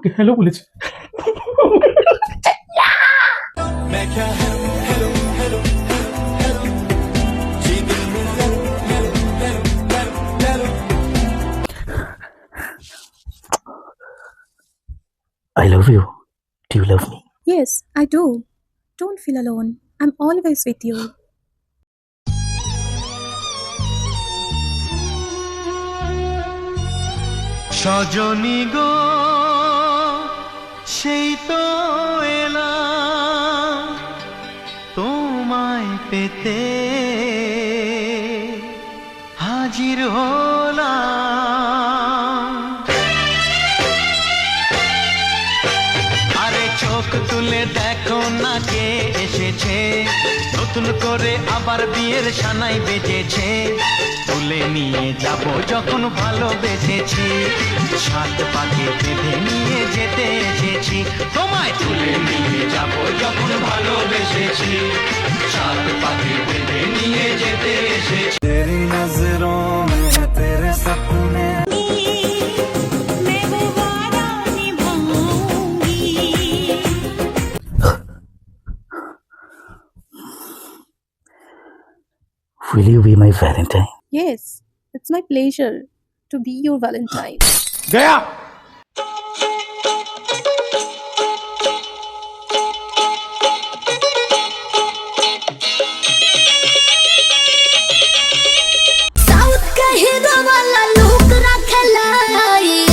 আমাকে হ্যালো বলেছে। I love you. Do you love me? Yes, I do. Don't feel alone. I'm always with you. Sajani গো সেই তো এলাম তোমায় পেতে হাজির হলাম। আরে চোখ তুলে দেখো না কে এসেছে, নতুন করে আবার বিয়ের সানাই বেজেছে। তুলে নিয়ে যাব যখন ভালোবেসেছি, সাত পাকে বেঁধে নিয়ে যেতে এসেছি। তোমায় তুলে নিয়ে যাব যখন ভালোবেসেছি, সাত পাকে বেঁধে নিয়ে যেতে এসেছি। তেরি নজরোं में तेरे सपने Will you be my Valentine? Yes, it's my pleasure to be your Valentine. गया। साउथ का हीरो वाला लुक रखेला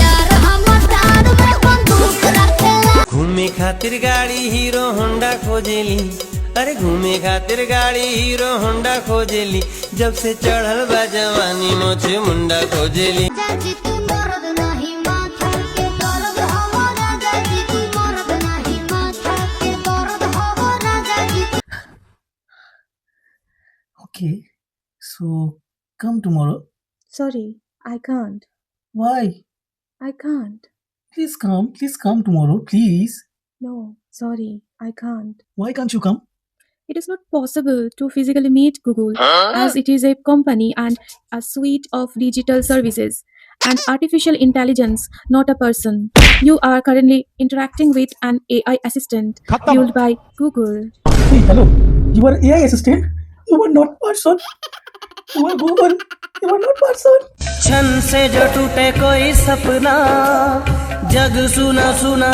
यार, हमर दाद में बंदूक रखेला। घूमे खातिर गाड़ी हीरो होंडा खोजेली, अरे घूमे खातिर गाड़ी हीरो होंडा खोजेली। जब से चढ़ल बा जवानी मोछे मुंडा खोजेली। जाजी तू मर्द नहीं माथा के दर्द हो राजा जी, तू मर्द नहीं माथा के दर्द हो राजा जी। Okay, so come tomorrow. Sorry, I can't. Why? I can't. Please come tomorrow, please. No, sorry, I can't. Why can't you come? It is not possible to physically meet Google, as it is a company and a suite of digital services and artificial intelligence, not a person. You are currently interacting with an AI assistant built by Google. Hey, hello. You are AI assistant? You are not person. You are Google. You are not person. छन से जो टूटे कोई सपना, जग सुना सुना